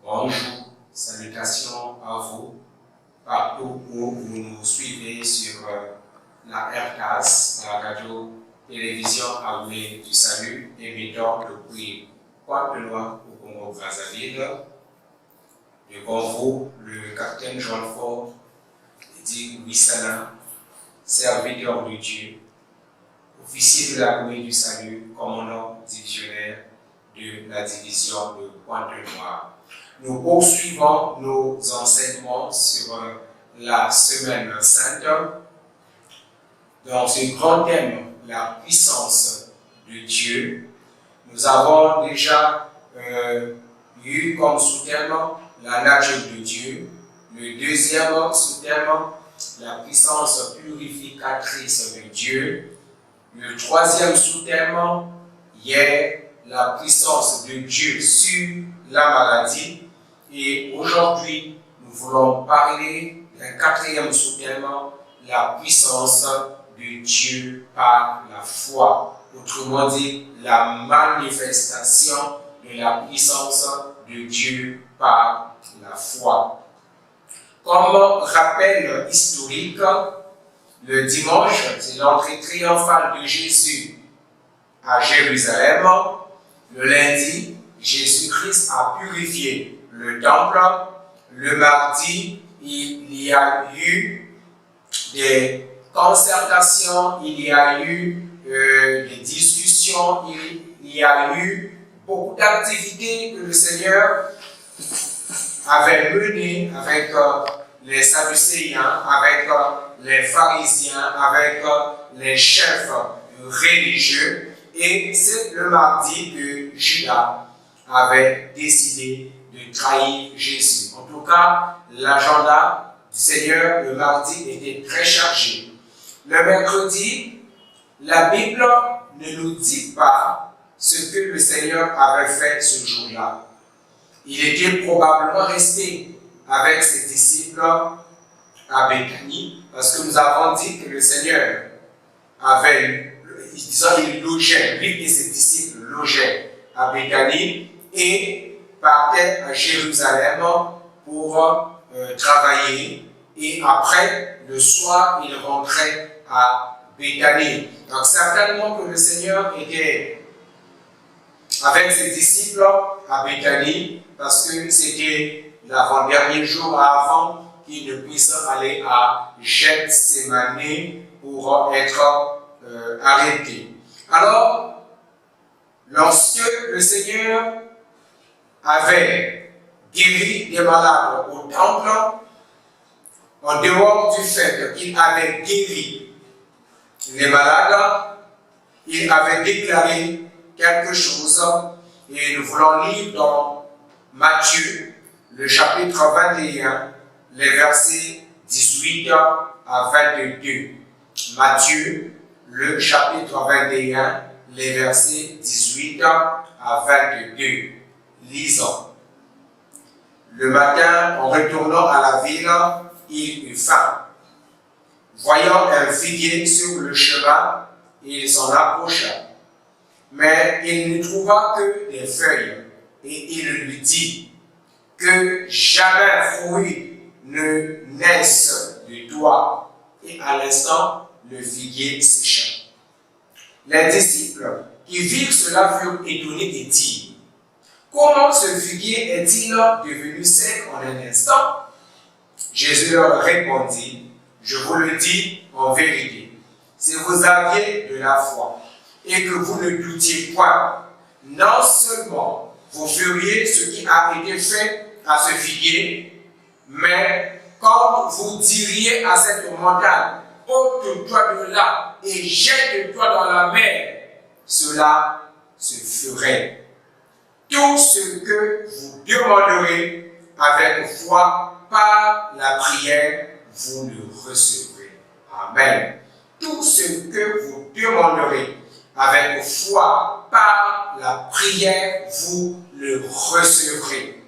Bonjour, salutations à vous, partout où vous nous suivez sur la RCAS, la radio-télévision armée du salut, émettant depuis Pointe-Noire au Congo-Brazzaville. Devant vous, le capitaine Jean Fort, dit Wissana, serviteur de Dieu, officier de l'armée du salut, commandant divisionnaire de la division de Pointe-Noire. Nous poursuivons nos enseignements sur la Semaine Sainte dans ce grand thème, la puissance de Dieu. Nous avons déjà eu comme sous-thème la nature de Dieu. Le deuxième sous-thème, la puissance purificatrice de Dieu. Le troisième sous-thème, hier, la puissance de Dieu sur la maladie. Et aujourd'hui, nous voulons parler d'un quatrième sous-thème, la puissance de Dieu par la foi. Autrement dit, la manifestation de la puissance de Dieu par la foi. Comme rappel historique, le dimanche, c'est l'entrée triomphale de Jésus à Jérusalem. Le lundi, Jésus-Christ a purifié le temple. Le mardi, il y a eu des concertations, il y a eu des discussions, il y a eu beaucoup d'activités que le Seigneur avait menées avec les Sadducéens, avec les pharisiens, avec les chefs religieux. Et c'est le mardi que Judas avait décidé de trahir Jésus. En tout cas, l'agenda du Seigneur le mardi était très chargé. Le mercredi, la Bible ne nous dit pas ce que le Seigneur avait fait ce jour-là. Il était probablement resté avec ses disciples à Béthanie, parce que nous avons dit que le Seigneur il logeait, lui et ses disciples logeaient à Béthanie et partaient à Jérusalem pour travailler. Et après, le soir, il rentrait à Béthanie. Donc certainement que le Seigneur était avec ses disciples à Béthanie, parce que c'était l'avant-dernier jour avant qu'il ne puisse aller à Gethsémane pour être arrêté. Alors, lorsque le Seigneur avait guéri des malades au temple, en dehors du fait qu'il avait guéri les malades, il avait déclaré quelque chose, et nous voulons lire dans Matthieu, le chapitre 21, les versets 18 à 22. Matthieu, le chapitre 21, les versets 18 à 22. Lisons. Le matin, en retournant à la ville, il eut faim. Voyant un figuier sur le chemin, il s'en approcha. Mais il ne trouva que des feuilles, et il lui dit que jamais fruit ne naisse de toi. Et à l'instant, le figuier sécha. Les disciples qui virent cela furent étonnés et dirent: comment ce figuier est-il devenu sec en un instant? Jésus leur répondit: je vous le dis en vérité, si vous aviez de la foi et que vous ne doutiez point, non seulement vous feriez ce qui a été fait à ce figuier, mais quand vous diriez à cette montagne: ôte-toi de là et jette-toi dans la mer, cela se ferait. Tout ce que vous demanderez avec foi par la prière, vous le recevrez. Amen. Tout ce que vous demanderez avec foi par la prière, vous le recevrez.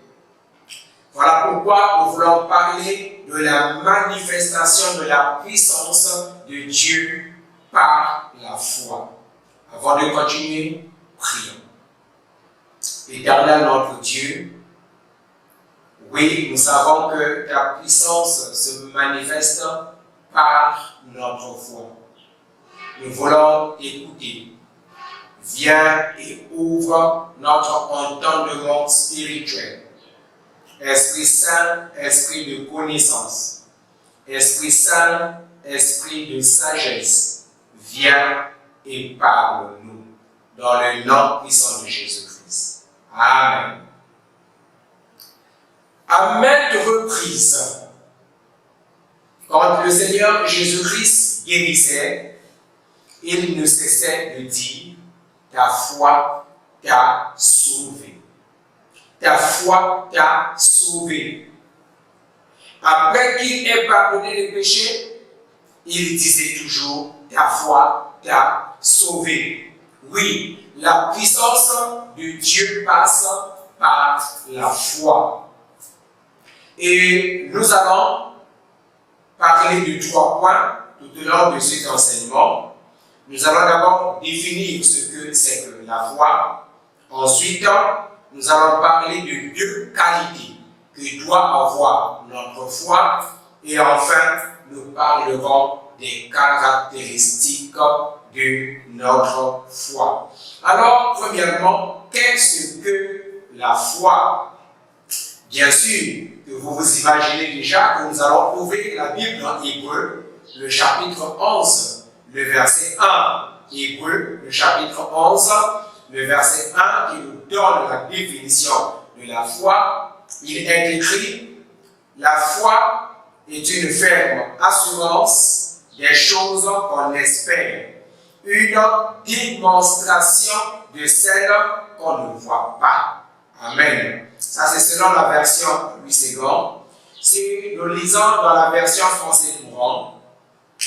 Voilà pourquoi nous voulons parler de la manifestation de la puissance de Dieu par la foi. Avant de continuer, prions. Éternel notre Dieu, Oui, nous savons que ta puissance se manifeste par notre foi. Nous voulons t'écouter. Viens et ouvre notre entendement spirituel. Esprit Saint, esprit de connaissance. Esprit Saint, esprit de sagesse. Viens et parle-nous dans le nom puissant de Jésus-Christ. Amen. À maintes reprises, quand le Seigneur Jésus-Christ guérissait, il ne cessait de dire « Ta foi t'a sauvé. Ta foi t'a sauvé. » Après qu'il ait pardonné les péchés, il disait toujours « Ta foi t'a sauvé. » Oui, la puissance de Dieu passe par la foi. Et nous allons parler de 3 points tout au long de cet enseignement. Nous allons d'abord définir ce que c'est que la foi. Ensuite, nous allons parler de 2 qualités que doit avoir notre foi. Et enfin, nous parlerons des caractéristiques de notre foi. Alors, premièrement, qu'est-ce que la foi? Bien sûr, que vous vous imaginez déjà que nous allons ouvrir la Bible en Hébreu, le chapitre 11, le verset 1. Hébreu, le chapitre 11, le verset 1, qui nous donne la définition de la foi. Il est écrit « La foi est une ferme assurance des choses qu'on espère, une démonstration de celles qu'on ne voit pas. » Amen. Ça, c'est selon la version Louis II. Si nous lisons dans la version française courant,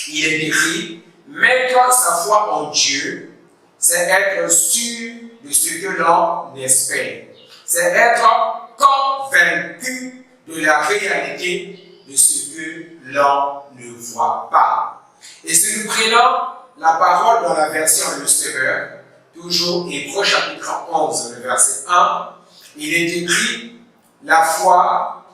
il est écrit « Mettre sa foi en Dieu, c'est être sûr de ce que l'on espère. C'est être convaincu de la réalité de ce que l'on ne voit pas. » Et si nous prenons la parole dans la version Le Semeur, toujours Hébreux chapitre 11, le verset 1, il est écrit « La foi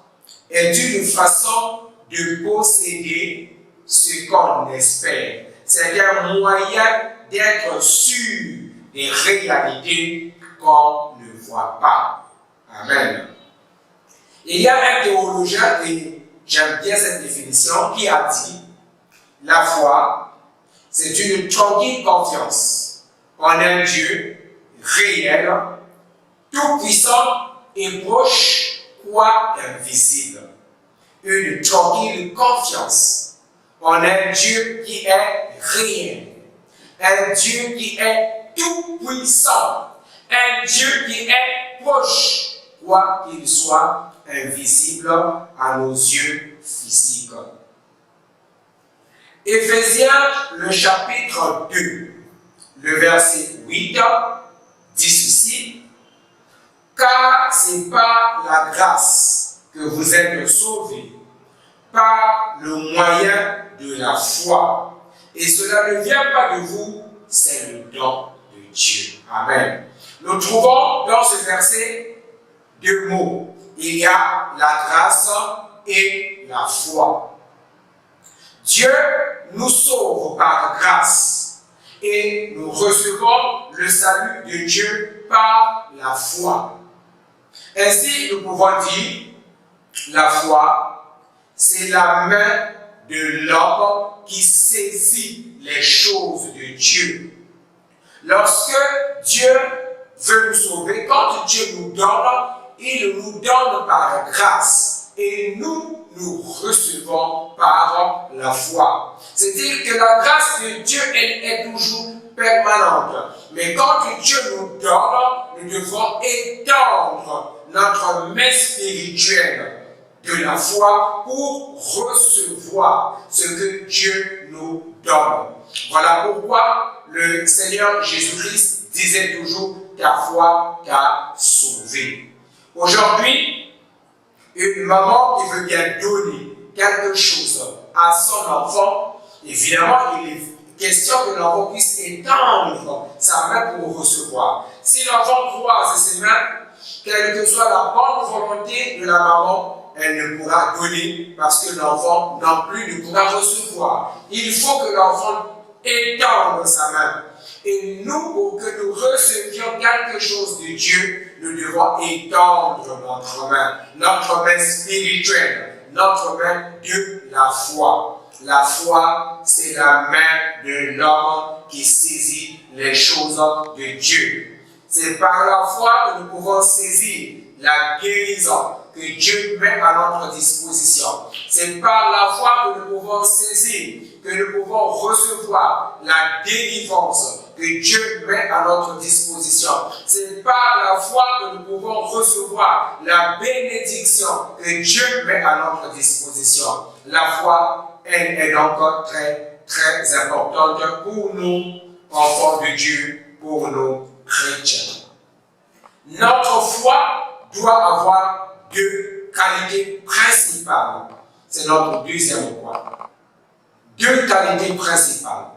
est une façon de posséder ce qu'on espère. » C'est un moyen d'être sûr des réalités qu'on ne voit pas. Amen. Il y a un théologien, et j'aime bien cette définition, qui a dit « La foi, c'est une tranquille confiance en un Dieu réel, tout-puissant et proche, quoique invisible. » Une tranquille confiance en un Dieu qui est réel, un Dieu qui est tout-puissant, un Dieu qui est proche, quoiqu'il soit invisible à nos yeux physiques. Éphésiens, le chapitre 2, le verset 8, dit ceci: « Car c'est par la grâce que vous êtes sauvés, par le moyen de la foi. Et cela ne vient pas de vous, c'est le don de Dieu. » Amen. Nous trouvons dans ce verset 2 mots. Il y a la grâce et la foi. Dieu nous sauve par grâce et nous recevons le salut de Dieu par la foi. Ainsi, nous pouvons dire, la foi, c'est la main de l'homme qui saisit les choses de Dieu. Lorsque Dieu veut nous sauver, quand Dieu nous donne, il nous donne par grâce et nous recevons par la foi. C'est-à-dire que la grâce de Dieu, elle est toujours permanente. Mais quand Dieu nous donne, nous devons étendre notre main spirituelle de la foi pour recevoir ce que Dieu nous donne. Voilà pourquoi le Seigneur Jésus-Christ disait toujours « Ta foi t'a sauvé ». Aujourd'hui, une maman qui veut bien donner quelque chose à son enfant, évidemment, il est question que l'enfant puisse étendre sa main pour recevoir. Si l'enfant croise ses mains, quelle que soit la bonne volonté de la maman, elle ne pourra donner parce que l'enfant non plus ne pourra recevoir. Il faut que l'enfant étende sa main. Et nous, pour que nous recevions quelque chose de Dieu, nous devons étendre notre main spirituelle, notre main de la foi. La foi, c'est la main de l'homme qui saisit les choses de Dieu. C'est par la foi que nous pouvons saisir la guérison que Dieu met à notre disposition. C'est par la foi que nous pouvons saisir, que nous pouvons recevoir la délivrance que Dieu met à notre disposition. C'est par la foi que nous pouvons recevoir la bénédiction que Dieu met à notre disposition. La foi, elle est donc très, très importante pour nous, enfants de Dieu, pour nous, chrétiens. Notre foi doit avoir deux qualités principales. C'est notre deuxième point. Deux qualités principales.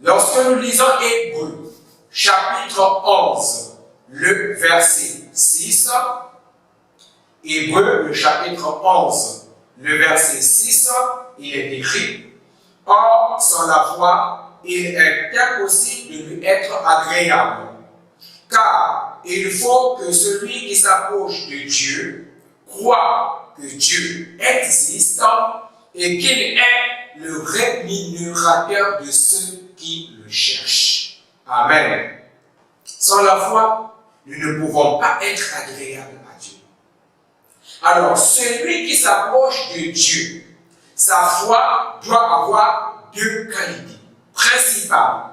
Lorsque nous lisons Hébreux, chapitre 11, le verset 6, Hébreux, le chapitre 11, le verset 6, il est écrit: Or, sans la foi, il est impossible de lui être agréable. Car il faut que celui qui s'approche de Dieu croit que Dieu existe et qu'il est le rémunérateur de ceux qui le cherchent. Amen. Sans la foi, nous ne pouvons pas être agréables à Dieu. Alors, celui qui s'approche de Dieu, sa foi doit avoir deux qualités principales.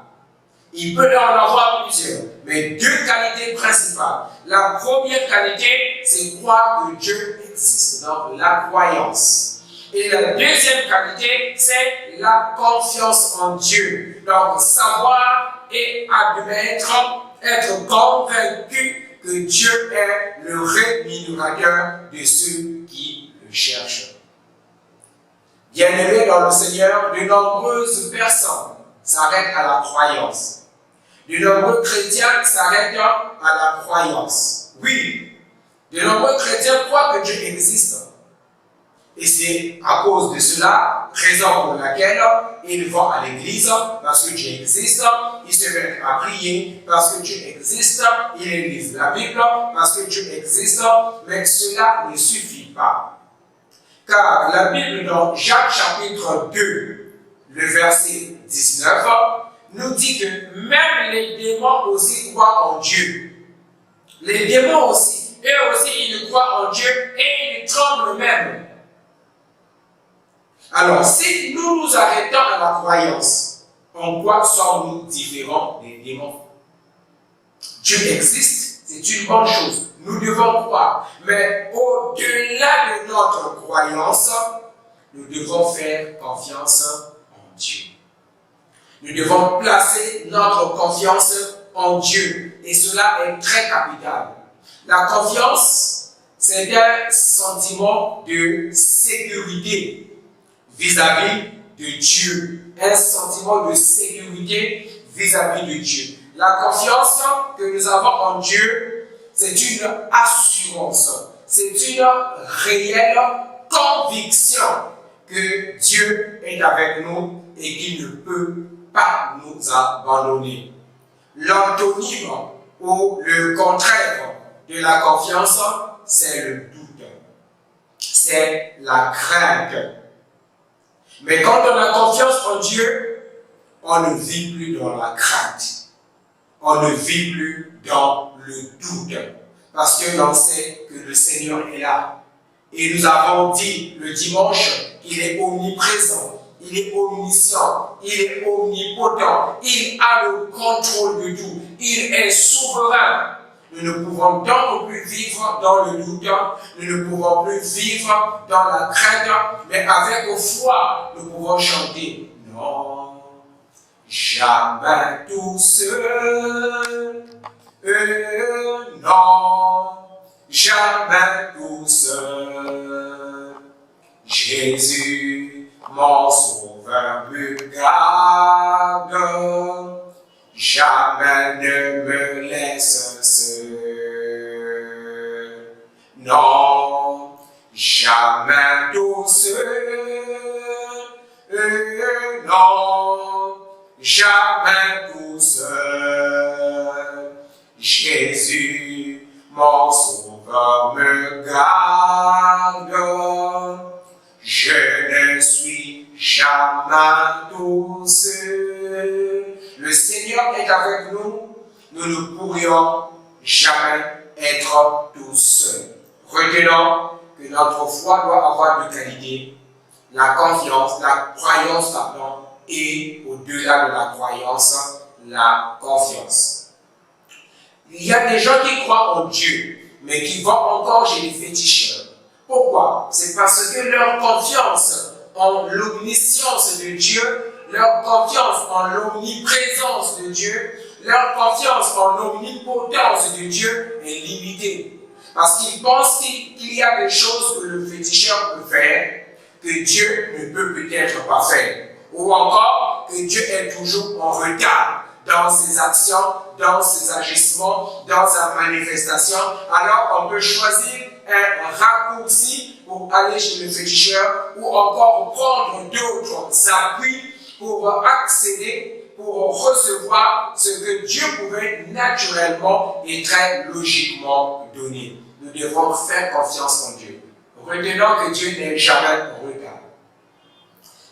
Il peut en avoir plusieurs, mais deux qualités principales. La première qualité, c'est croire que Dieu existe, donc la croyance. Et la deuxième qualité, c'est la confiance en Dieu. Donc, savoir et admettre, être convaincu que Dieu est le rémunérateur de ceux qui le cherchent. Bien-aimés dans le Seigneur, de nombreuses personnes s'arrêtent à la croyance. De nombreux chrétiens s'arrêtent à la croyance. Oui, de nombreux chrétiens croient que Dieu existe. Et c'est à cause de cela, raison pour laquelle ils vont à l'église, parce que Dieu existe, ils se mettent à prier, parce que Dieu existe, ils lisent la Bible, parce que Dieu existe, mais cela ne suffit pas. Car la Bible dans Jacques chapitre 2, le verset 19, nous dit que même les démons aussi croient en Dieu. Les démons aussi, eux aussi, ils croient en Dieu et ils tremblent même. Alors, si nous nous arrêtons à la croyance, en quoi sommes-nous différents des démons? Dieu existe, c'est une bonne chose. Nous devons croire. Mais au-delà de notre croyance, nous devons faire confiance en Dieu. Nous devons placer notre confiance en Dieu. Et cela est très capital. La confiance, c'est un sentiment de sécurité vis-à-vis de Dieu. Un sentiment de sécurité vis-à-vis de Dieu. La confiance que nous avons en Dieu, c'est une assurance. C'est une réelle conviction que Dieu est avec nous et qu'il ne peut pas nous abandonner. L'antonyme ou le contraire de la confiance, c'est le doute. C'est la crainte. Mais quand on a confiance en Dieu, on ne vit plus dans la crainte. On ne vit plus dans le doute. Parce que l'on sait que le Seigneur est là. Et nous avons dit le dimanche qu'il est omniprésent, il est omniscient, il est omnipotent, il a le contrôle de tout, il est souverain. Nous ne pouvons donc plus vivre dans le doute, nous ne pouvons plus vivre dans la crainte, mais avec foi, nous pouvons chanter « Non, jamais tout seul, non, jamais tout seul. Jésus, mon sauveur, me garde, jamais ne me laisse seul. Non, jamais tout seul. Non, jamais tout seul. Jésus, mon sauveur, me garde. Je ne suis jamais tout seul. Le Seigneur est avec nous. Nous ne pourrions jamais être tout seuls. Retenons que notre foi doit avoir deux qualités. La confiance, la croyance, pardon, et au-delà de la croyance, la confiance. Il y a des gens qui croient en Dieu, mais qui vont encore chez les féticheurs. Pourquoi? C'est parce que leur confiance en l'omniscience de Dieu, leur confiance en l'omniprésence de Dieu, leur confiance en l'omnipotence de Dieu est limitée. Parce qu'ils pensent qu'il y a des choses que le féticheur peut faire, que Dieu ne peut peut-être pas faire. Ou encore que Dieu est toujours en retard dans ses actions, dans ses agissements, dans sa manifestation. Alors on peut choisir un raccourci pour aller chez le féticheur ou encore prendre d'autres appuis pour accéder, pour recevoir ce que Dieu pouvait naturellement et très logiquement donner. Nous devons faire confiance en Dieu. Retenons que Dieu n'est jamais en retard.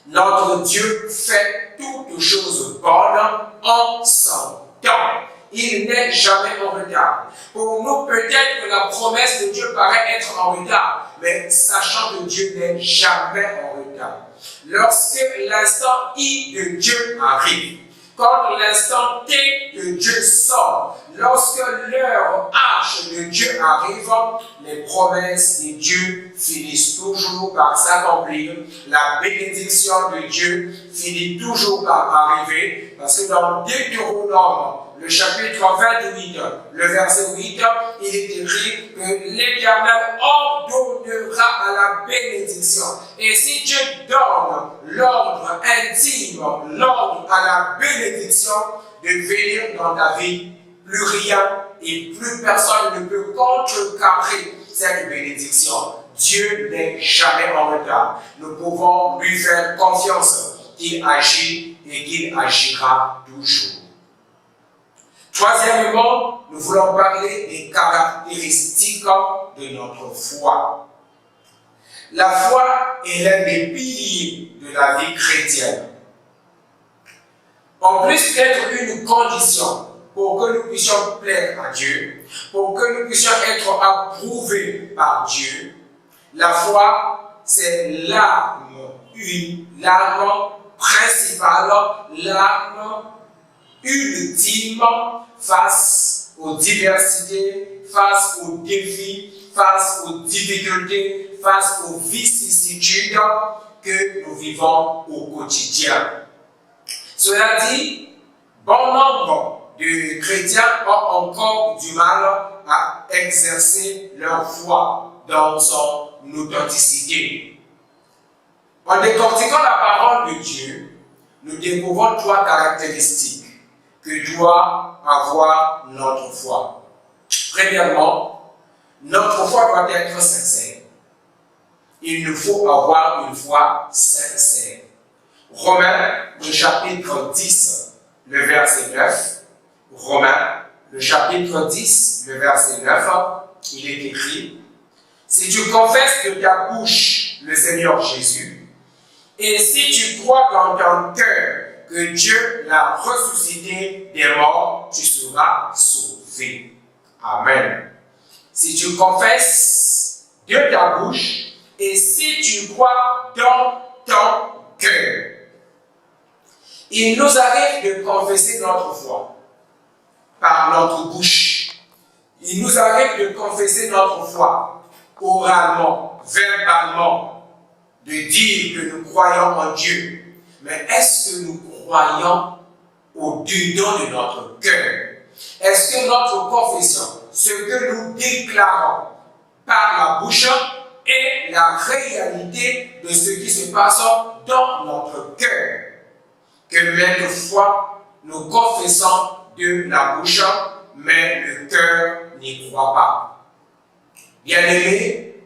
Notre Dieu fait toutes choses bonnes en son temps. Il n'est jamais en retard. Pour nous, peut-être que la promesse de Dieu paraît être en retard, mais sachant que Dieu n'est jamais en retard. Lorsque l'instant I de Dieu arrive, quand l'instant T de Dieu sort, lorsque l'heure H de Dieu arrive, les promesses de Dieu finissent toujours par s'accomplir. La bénédiction de Dieu finit toujours par arriver, parce que dans Deutéronome, le chapitre 28, le verset 8, il est écrit que l'Éternel ordonnera à la bénédiction. Et si Dieu donne l'ordre intime, l'ordre à la bénédiction de venir dans ta vie, plus rien et plus personne ne peut contrecarrer cette bénédiction. Dieu n'est jamais en retard. Nous pouvons lui faire confiance qu'il agit et qu'il agira toujours. Troisièmement, nous voulons parler des caractéristiques de notre foi. La foi est l'un des piliers de la vie chrétienne. En plus d'être une condition pour que nous puissions plaire à Dieu, pour que nous puissions être approuvés par Dieu, la foi, c'est l'arme principale, l'arme ultime face aux diversités, face aux défis, face aux difficultés, face aux vicissitudes que nous vivons au quotidien. Cela dit, bon nombre de chrétiens ont encore du mal à exercer leur foi dans son authenticité. En décortiquant la parole de Dieu, nous découvrons trois caractéristiques que doit avoir notre foi. Premièrement, notre foi doit être sincère. Il nous faut avoir une foi sincère. Romains, le chapitre 10, le verset 9. Romains, le chapitre 10, le verset 9, il est écrit: si tu confesses de ta bouche le Seigneur Jésus, et si tu crois dans ton cœur que Dieu l'a ressuscité des morts, tu seras sauvé. Amen. Si tu confesses de ta bouche et si tu crois dans ton cœur. Il nous arrive de confesser notre foi par notre bouche. Il nous arrive de confesser notre foi oralement, verbalement, de dire que nous croyons en Dieu. Mais est-ce que nous croyons au-dedans de notre cœur? Est-ce que notre confession, ce que nous déclarons par la bouche, est la réalité de ce qui se passe dans notre cœur? Que maintes fois, nous confessons de la bouche, mais le cœur n'y croit pas. Bien-aimés,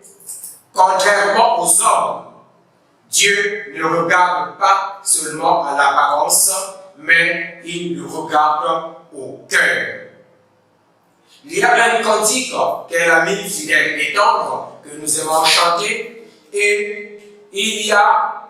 contrairement aux hommes, Dieu ne regarde pas seulement à l'apparence, mais il nous regarde au cœur. Il y a un cantique qu'un ami fidèle et tendre que nous aimons chanter, et il y a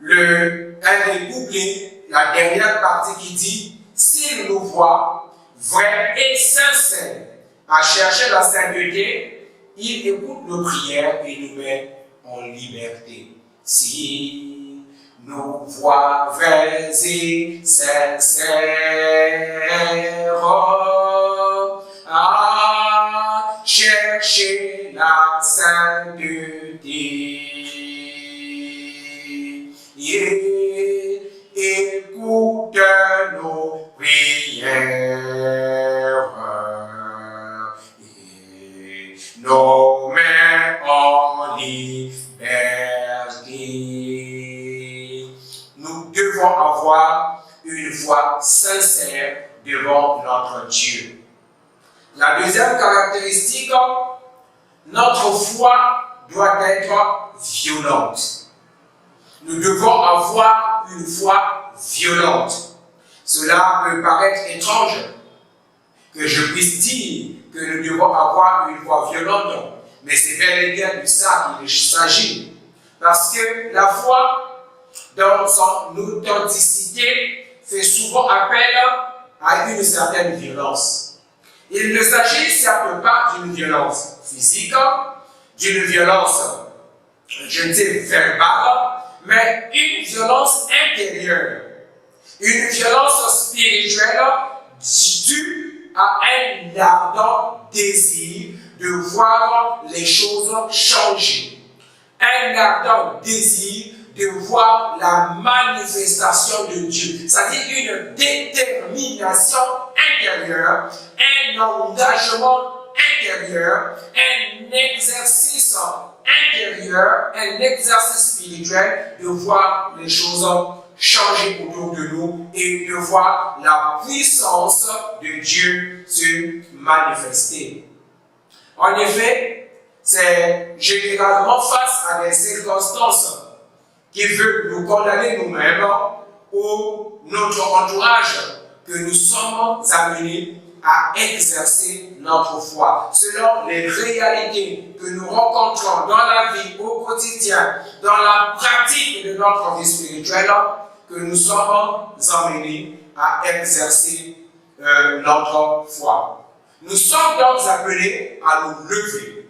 un des couplets, la dernière partie qui dit « S'il nous voit, vrai et sincère, à chercher la sainteté, il écoute nos prières et nous met en liberté. » Si nous voit vrais et sincères à chercher la sainteté, écoute nos prières et nos mains en liberté. Nous devons avoir une foi sincère devant notre Dieu. La deuxième caractéristique, notre foi doit être violente. Nous devons avoir une foi violente. Cela peut paraître étrange que je puisse dire que nous devons avoir une foi violente, mais c'est bel et bien de ça qu'il s'agit. Parce que la foi, dans son authenticité, fait souvent appel à une certaine violence. Il ne s'agit certes pas d'une violence physique, d'une violence, je ne sais, verbale, mais une violence intérieure, une violence spirituelle due à un ardent désir de voir les choses changer, un ardent désir de voir la manifestation de Dieu, c'est-à-dire une détermination intérieure, un engagement intérieur, un exercice intérieur, un exercice spirituel de voir les choses changer autour de nous et de voir la puissance de Dieu se manifester. En effet, c'est généralement face à des circonstances qui veulent nous condamner nous-mêmes ou notre entourage que nous sommes amenés à exercer notre foi. Selon les réalités que nous rencontrons dans la vie au quotidien, dans la pratique de notre vie spirituelle, que nous sommes amenés à exercer notre foi. Nous sommes donc appelés à nous lever.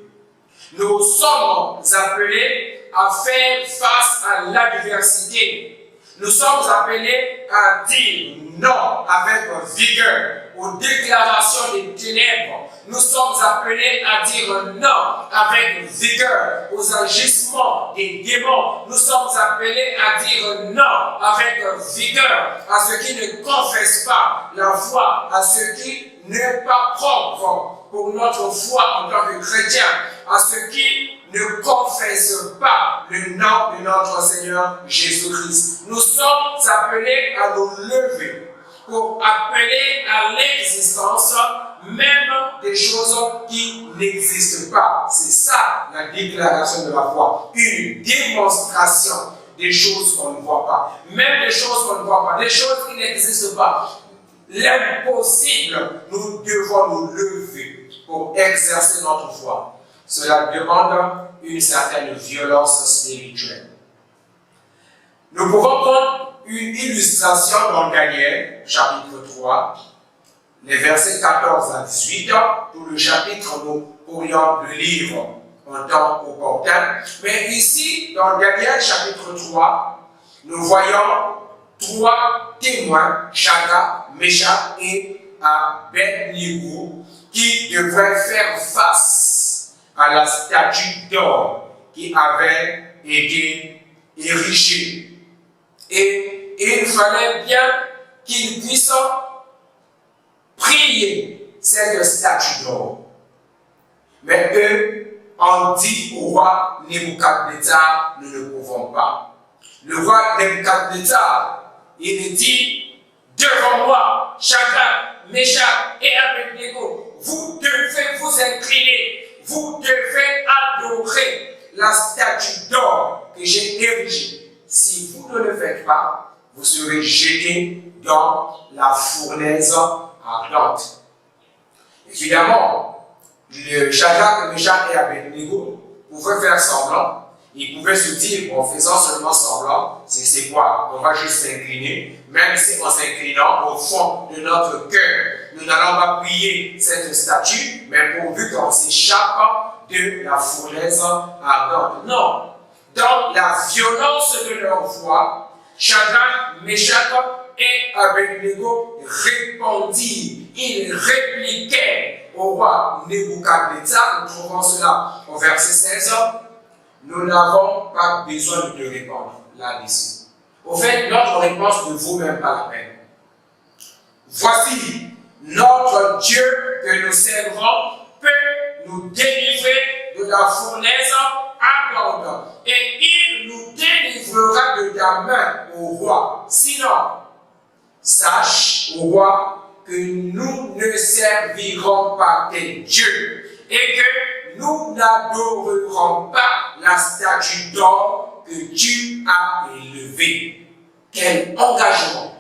Nous sommes appelés à faire face à l'adversité. Nous sommes appelés à dire non avec vigueur aux déclarations des ténèbres. Nous sommes appelés à dire non avec vigueur aux agissements des démons. Nous sommes appelés à dire non avec vigueur à ceux qui ne confessent pas la foi, à ceux qui n'est pas propre pour notre foi en tant que chrétien, à ceux qui ne confessent pas le nom de notre Seigneur Jésus-Christ. Nous sommes appelés à nous lever pour appeler à l'existence même des choses qui n'existent pas. C'est ça la déclaration de la foi. Une démonstration des choses qu'on ne voit pas. Même des choses qu'on ne voit pas, des choses qui n'existent pas. L'impossible, nous devons nous lever pour exercer notre foi. Cela demande une certaine violence spirituelle. Nous pouvons prendre une illustration dans Daniel, chapitre 3, les versets 14 à 18. Tout le chapitre, nous pourrions le lire en temps opportun. Mais ici, dans Daniel, chapitre 3, nous voyons trois témoins, Shadrach, Meshach et Abednego, qui devraient faire face à la statue d'or qui avait été érigée. Et il fallait bien qu'ils puissent prier cette statue d'or. Mais eux ont dit au roi Nebuchadnezzar, nous ne pouvons pas. Le roi Nebuchadnezzar, il dit, devant moi, Shadrach, Meshach et Abednego, vous devez vous incliner, vous devez adorer la statue d'or que j'ai érigée. Si vous ne le faites pas, vous serez jetés dans la fournaise ardente. Évidemment, le Shadrach, Meshach et Abednego pouvaient faire semblant. Ils pouvaient se dire, en faisant seulement semblant, c'est quoi? On va juste s'incliner. Même si en s'inclinant, au fond de notre cœur, nous n'allons pas prier cette statue, mais pourvu qu'on s'échappe de la fournaise ardente. Non. Dans la violence de leur voix, Shadrach, Meshach et Abednego répondirent. Ils répliquaient au roi Nebuchadnezzar. Nous trouvons cela au verset 16. Nous n'avons pas besoin de te répondre là-dessus. Au fait, notre réponse ne vaut même pas la peine. Voici, notre Dieu que nous servons peut nous délivrer de la fournaise ardente et il nous délivrera de ta main au roi. Sinon, sache au roi que nous ne servirons pas tes dieux et que nous n'adorerons pas la statue d'or que tu as élevée. Quel engagement,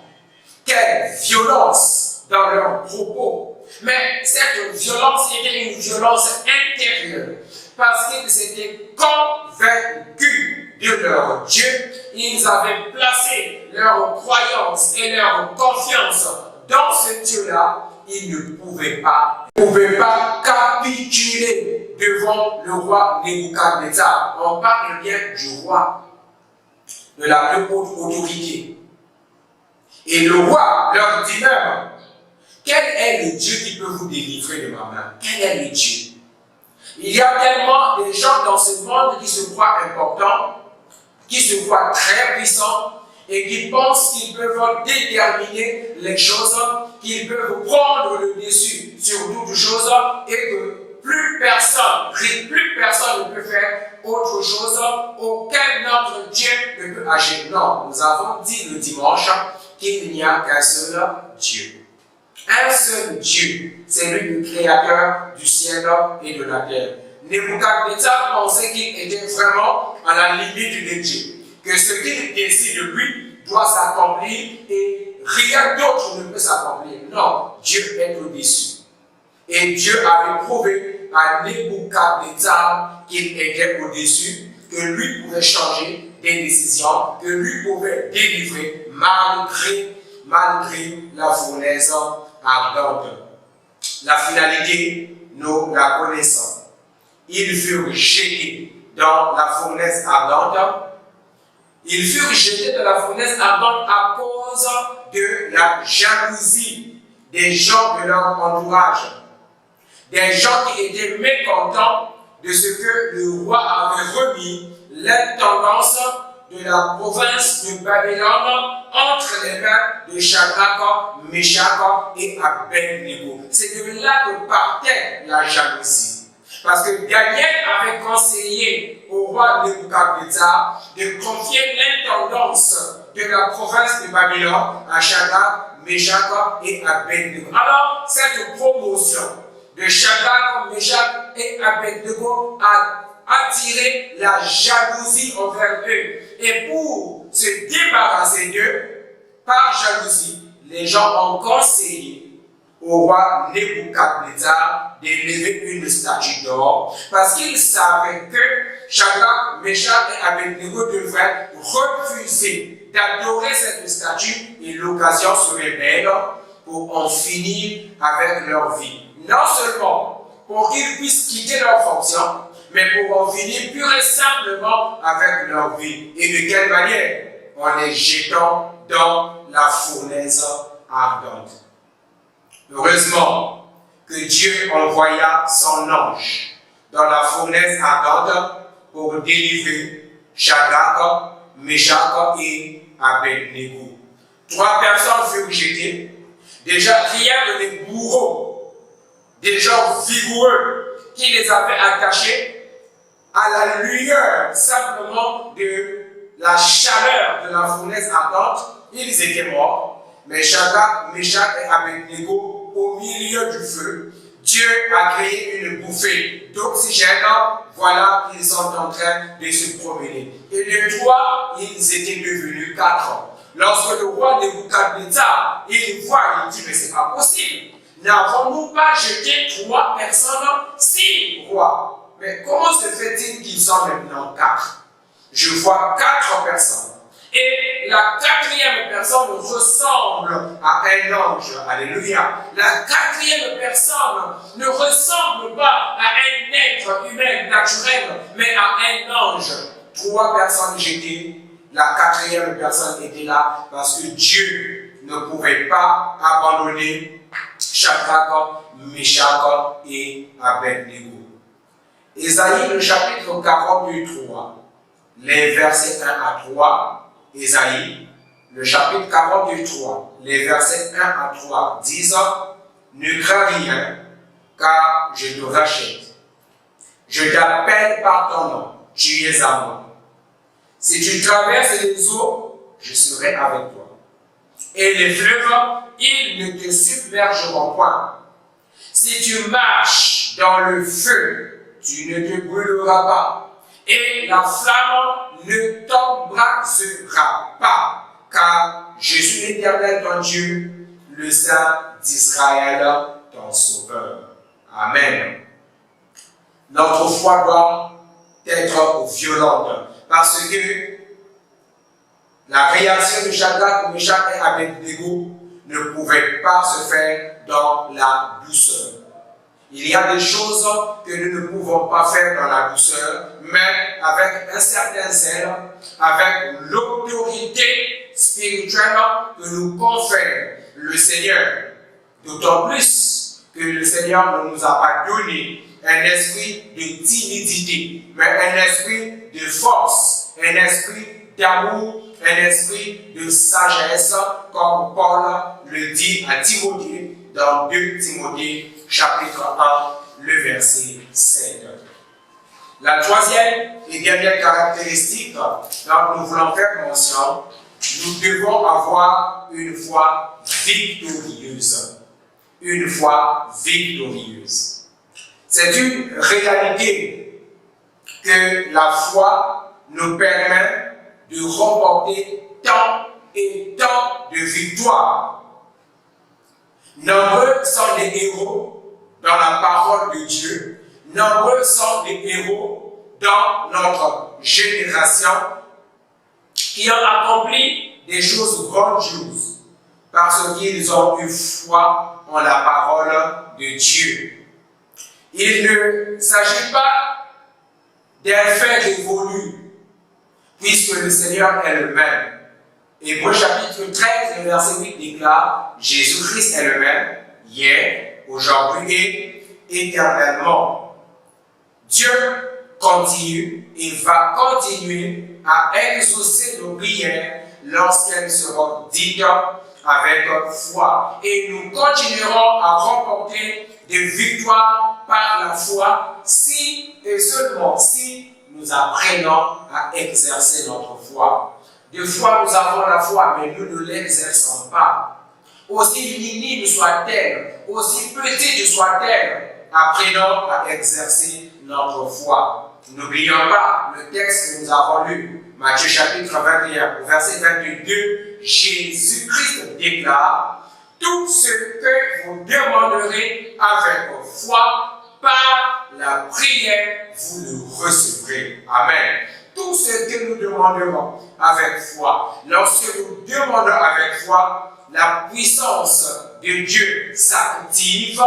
quelle violence dans leurs propos. Mais cette violence était une violence intérieure parce qu'ils étaient convaincus de leur Dieu. Ils avaient placé leur croyance et leur confiance dans ce Dieu-là. Ils ne pouvaient pas capituler devant le roi Nebuchadnezzar. On parle bien du roi, de la plus haute autorité. Et le roi leur dit même, quel est le Dieu qui peut vous délivrer de ma main? Quel est le Dieu? Il y a tellement de gens dans ce monde qui se croient importants, qui se croient très puissants, et qui pensent qu'ils peuvent déterminer les choses, qu'ils peuvent prendre le dessus sur toute chose, et que plus personne ne peut faire autre chose, aucun autre Dieu ne peut agir. Non, nous avons dit le dimanche qu'il n'y a qu'un seul Dieu. Un seul Dieu, c'est lui le créateur du ciel et de la terre. Nebuchadnezzar pensait qu'il était vraiment à la limite de Dieu, que ce qu'il décide de lui doit s'accomplir et rien d'autre ne peut s'accomplir. Non, Dieu est au-dessus. Et Dieu avait prouvé à Nebuchadnezzar qu'il était au-dessus, que lui pouvait changer des décisions, que lui pouvait délivrer malgré la fournaise ardente. La finalité, nous la connaissons. Ils furent jetés dans la fournaise ardente. Ils furent jetés dans la fournaise ardente à cause de la jalousie des gens de leur entourage. Des gens qui étaient mécontents de ce que le roi avait remis l'intendance de la province de Babylone entre les mains de Shadrach, Meshach et Abednego. C'est de là que partait la jalousie. Parce que Daniel avait conseillé au roi Nebuchadnezzar de confier l'intendance de la province de Babylone à Shadrach, Meshach et Abednego. Alors, cette promotion de Shadrach, Meshach et Abednego a attiré la jalousie envers eux. Et pour se débarrasser d'eux, par jalousie, les gens ont conseillé au roi Nebuchadnezzar d'élever une statue d'or parce qu'ils savaient que Shadrach, Meshach et Abednego devraient refuser d'adorer cette statue et l'occasion serait belle pour en finir avec leur vie. Non seulement pour qu'ils puissent quitter leur fonction, mais pour en finir pur et simplement avec leur vie. Et de quelle manière? En les jetant dans la fournaise ardente. Heureusement que Dieu envoya son ange dans la fournaise ardente pour délivrer Shadrach, Meshach et Abednego. 3 personnes furent jetées. Déjà, rien que des bourreaux, des gens vigoureux qui les avaient attachés à la lueur simplement de la chaleur de la fournaise ardente, ils étaient morts. Mais Shadrach, Meshach et Abednego, au milieu du feu, Dieu a créé une bouffée d'oxygène. Voilà qu'ils sont en train de se promener. Et de 3, ils étaient devenus 4. Lorsque le roi Nebuchadnezzar, il voit, il dit, mais c'est pas possible. N'avons-nous pas jeté 3 personnes? 6 rois. Mais comment se fait-il qu'ils sont maintenant 4? Je vois 4 personnes. Et la 4e personne ressemble à un ange. Alléluia. La 4e personne ne ressemble pas à un être humain naturel, mais à un ange. 3 personnes jetées. La 4e personne était là parce que Dieu ne pouvait pas abandonner Shadrach, Meshach et Abednego. Ésaïe, le chapitre 43, les versets 1 à 3. Ésaïe, le chapitre 43, les versets 1 à 3 disent: Ne crains rien, car je te rachète. Je t'appelle par ton nom, tu es à moi. Si tu traverses les eaux, je serai avec toi. Et les fleuves, ils ne te submergeront point. Si tu marches dans le feu, tu ne te brûleras pas. Et la flamme ne t'embrasera pas, car je suis l'Éternel ton Dieu, le Saint d'Israël, ton Sauveur. Amen. Notre foi doit être violente, parce que la réaction de Shadrach, Meshach et Abednego ne pouvait pas se faire dans la douceur. Il y a des choses que nous ne pouvons pas faire dans la douceur, mais avec un certain zèle, avec l'autorité spirituelle que nous confère le Seigneur. D'autant plus que le Seigneur ne nous a pas donné un esprit de timidité, mais un esprit de force, un esprit d'amour, un esprit de sagesse, comme Paul le dit à Timothée dans 2 Timothée chapitre 1, le verset 7. La 3e et dernière caractéristique dont nous voulons faire mention, nous devons avoir une foi victorieuse. Une foi victorieuse. C'est une réalité que la foi nous permet de remporter tant et tant de victoires. Nombreux sont les héros dans la parole de Dieu. Nombreux sont les héros dans notre génération qui ont accompli des choses grandioses parce qu'ils ont eu foi en la parole de Dieu. Il ne s'agit pas d'un fait révolu, puisque le Seigneur est le même. Hébreux chapitre 13, le verset 8 déclare: Jésus-Christ est le même, hier, aujourd'hui et éternellement. Dieu continue et va continuer à exaucer nos prières lorsqu'elles seront dites avec foi. Et nous continuerons à remporter des victoires par la foi si et seulement si nous apprenons à exercer notre foi. Des fois, nous avons la foi, mais nous ne l'exerçons pas. Aussi minime soit-elle, aussi petite soit-elle, apprenons à exercer notre foi. N'oublions pas le texte que nous avons lu, Matthieu chapitre 21, au verset 22, Jésus-Christ déclare: tout ce que vous demanderez avec foi, par la prière, vous le recevrez. Amen. Tout ce que nous demanderons avec foi, lorsque nous demandons avec foi, la puissance de Dieu s'active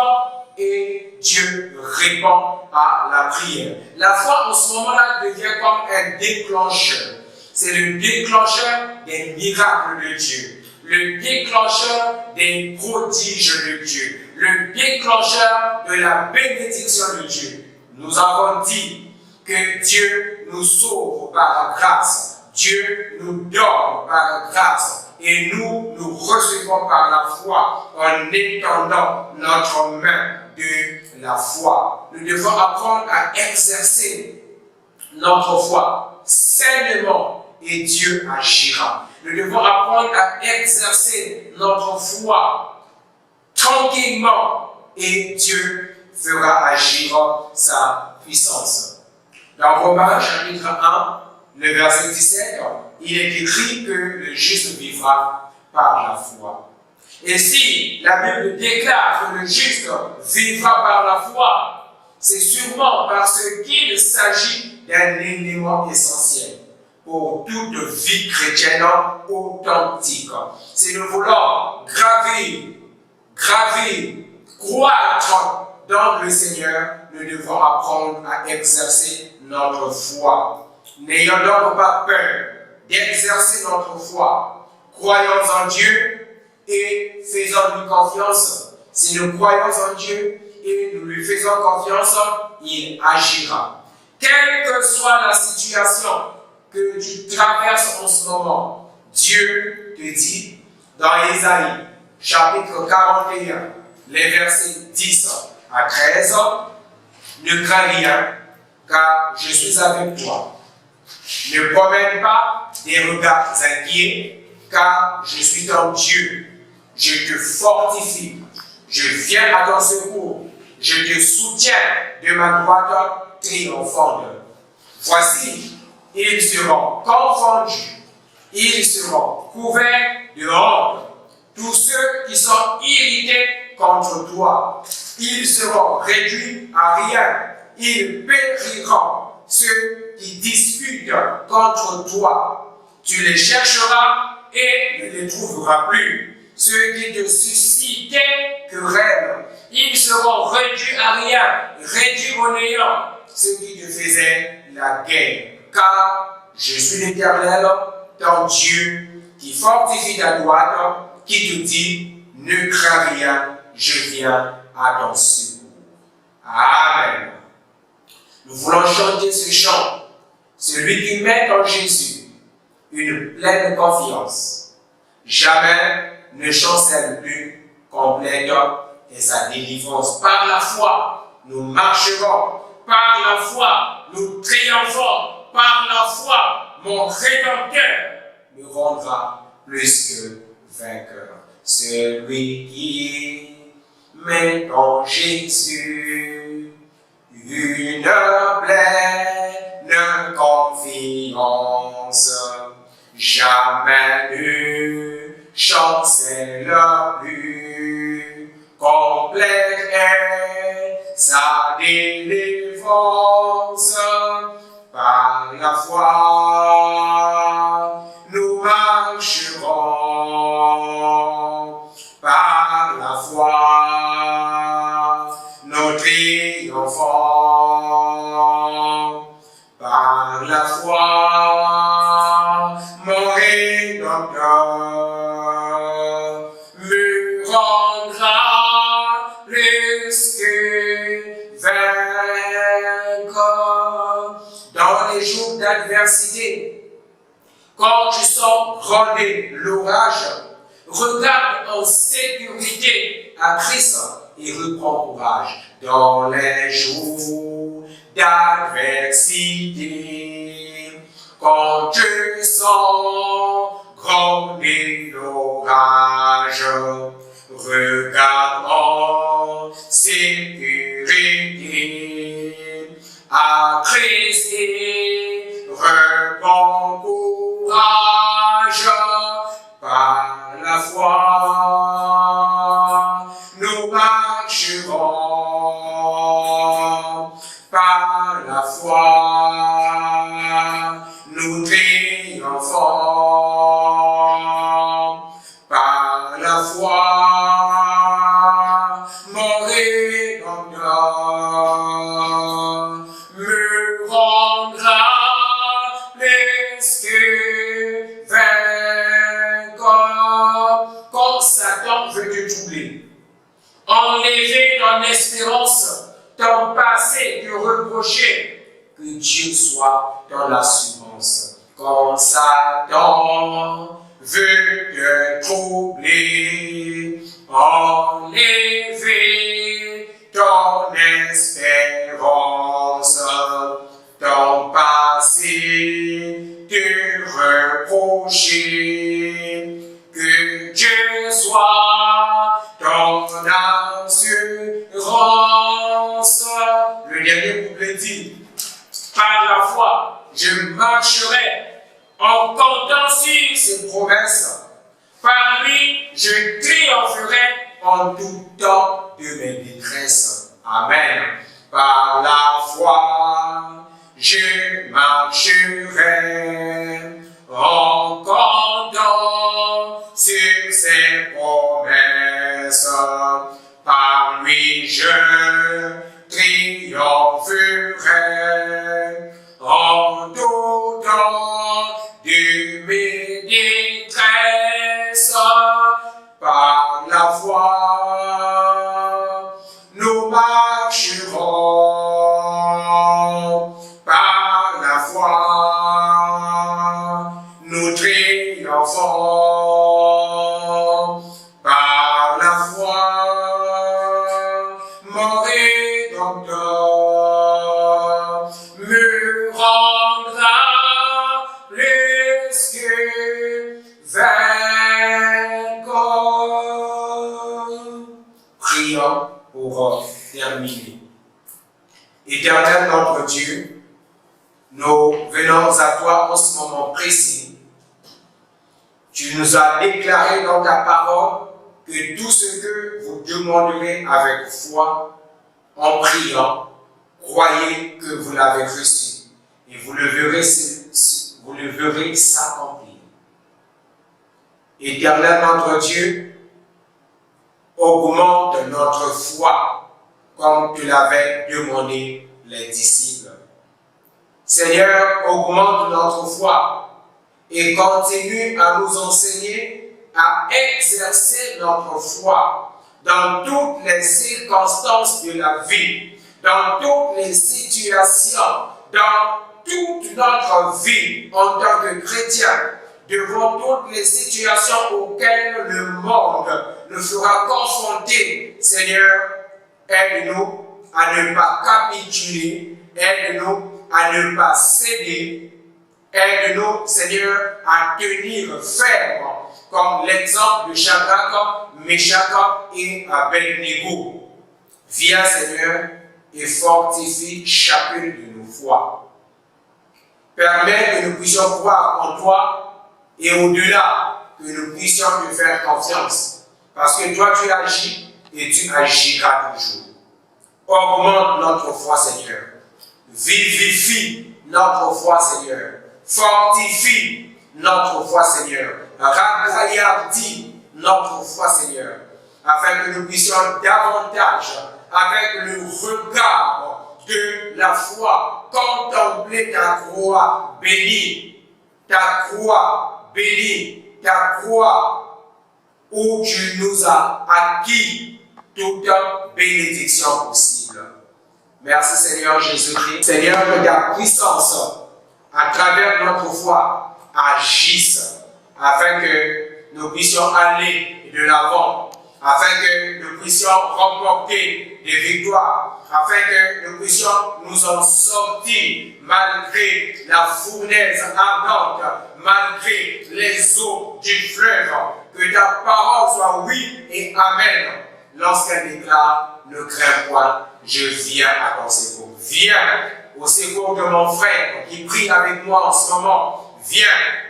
et Dieu répond à la prière. La foi en ce moment-là devient comme un déclencheur. C'est le déclencheur des miracles de Dieu, le déclencheur des prodiges de Dieu, le déclencheur de la bénédiction de Dieu. Nous avons dit que Dieu nous sauve par la grâce, Dieu nous donne par la grâce, et nous recevons par la foi en étendant notre main de la foi. Nous devons apprendre à exercer notre foi sainement et Dieu agira. Nous devons apprendre à exercer notre foi tranquillement et Dieu fera agir sa puissance. Dans Romains chapitre 1, le verset 17, il est écrit que le juste vivra par la foi. Et si la Bible déclare que le juste vivra par la foi, c'est sûrement parce qu'il s'agit d'un élément essentiel pour toute vie chrétienne authentique. Si nous voulons croître dans le Seigneur, nous devons apprendre à exercer notre foi. N'ayons donc pas peur d'exercer notre foi. Croyons en Dieu et faisons-lui confiance. Si nous croyons en Dieu et nous lui faisons confiance, il agira. Quelle que soit la situation que tu traverses en ce moment, Dieu te dit dans Ésaïe, chapitre 41, les versets 10 à 13, ne crains rien, car je suis avec toi. Ne promène pas des regards inquiets, car je suis ton Dieu. Je te fortifie. Je viens à ton secours. Je te soutiens de ma droite triomphante. Voici, ils seront confondus. Ils seront couverts de honte. Tous ceux qui sont irrités contre toi, ils seront réduits à rien. Ils périront. Ceux qui disputent contre toi, tu les chercheras et ne les trouveras plus. Ceux qui te suscitaient querelle, ils seront réduits à rien, réduits au néant. Ceux qui te faisaient la guerre, car je suis l'Éternel, ton Dieu, qui fortifie ta droite, qui te dit, ne crains rien, je viens à ton secours. Amen. Nous voulons chanter ce chant. Celui qui met en Jésus une pleine confiance, jamais ne chancelle plus, complète est sa délivrance. Par la foi, nous marcherons. Par la foi, nous triomphons. Par la foi, mon Rédempteur me rendra plus que vainqueur. Celui qui met en Jésus une pleine confiance, jamais ne chancelle plus, complète est sa délivrance. Par la foi, nous marcherons. Par la foi, nous triomphons. Par la foi, mon Rédempteur me rendra plus que vainqueur. Dans les jours d'adversité, quand tu sens gronder l'orage, regarde en sécurité à Christ et reprends courage. Dans les jours d'adversité, quand tu sens gronder l'orage, regarde en sécurité à Christ et reprends courage. Par la foi, nous marcherons. Par la foi, nous triomphons. Par la foi, mon Rédempteur me rendra plus que vainqueur. Quand Satan veut te troubler, enlever ton espérance, ton passé, te reprocher, que Dieu soit dans l'assurance. Quand Satan veut te troubler, enlever ton espérance, ton passé, te reprocher, que Dieu soit ton assurance. foi, je marcherai en comptant sur ses promesses. Par lui, je triompherai en tout temps de mes détresses. Amen. Par la foi, je marcherai en comptant sur ses promesses. Par lui, je triompherai en tout temps de mes détresses. Par la foi, nous marcherons. Par la foi, nous triomphons. Par la foi, mon Rédempteur me rendra plus que vainqueur. Prions pour terminer. Éternel notre Dieu, nous venons à toi en ce moment précis. Tu nous as déclaré dans ta parole que tout ce que vous demanderez avec foi, en priant, croyez que vous l'avez reçu et vous le verrez s'accomplir. Éternel notre Dieu, augmente notre foi comme tu l'avais demandé les disciples. Seigneur, augmente notre foi et continue à nous enseigner à exercer notre foi dans toutes les circonstances de la vie, dans toutes les situations, dans toute notre vie en tant que chrétien, devant toutes les situations auxquelles le monde nous sera confronté. Seigneur, aide-nous à ne pas capituler, aide-nous à ne pas céder, aide-nous, Seigneur, à tenir ferme, comme l'exemple de Shadrach, Meshach et Abednego. Viens, Seigneur, et fortifie chacune de nos foi. Permets que nous puissions croire en toi et au-delà, que nous puissions te faire confiance. Parce que toi, tu agis et tu agiras toujours. Augmente notre foi, Seigneur. Vivifie notre foi, Seigneur. Fortifie notre foi, Seigneur. Ragaillardis notre foi, Seigneur. Afin que nous puissions davantage, avec le regard de la foi, contempler ta croix bénie. Ta croix bénie. Ta croix où tu nous as acquis toute bénédiction possible. Merci Seigneur Jésus-Christ. Seigneur, que ta puissance, à travers notre foi, agisse, afin que nous puissions aller de l'avant, afin que nous puissions remporter des victoires, afin que nous puissions nous en sortir malgré la fournaise ardente, malgré les eaux du fleuve. Que ta parole soit oui et amen. Lorsqu'elle déclare, ne crains point, je viens à ton secours. Viens au secours de mon frère qui prie avec moi en ce moment. Viens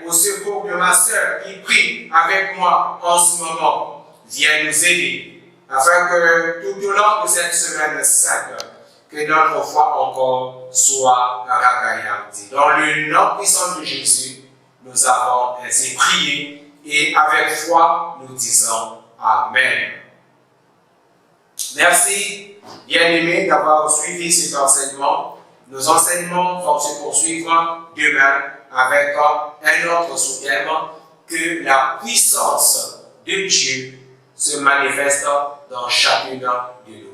au secours de ma sœur qui prie avec moi en ce moment. Viens nous aider, afin que tout au long de cette semaine sainte, que notre foi encore soit ragaillardie. Dans le nom puissant de Jésus, nous avons ainsi prié et avec foi, nous disons Amen. Merci, bien-aimés, d'avoir suivi cet enseignement. Nos enseignements vont se poursuivre demain avec un autre sous-thème, que la puissance de Dieu se manifeste dans chacune de nos vies.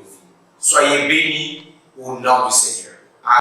Soyez bénis au nom du Seigneur.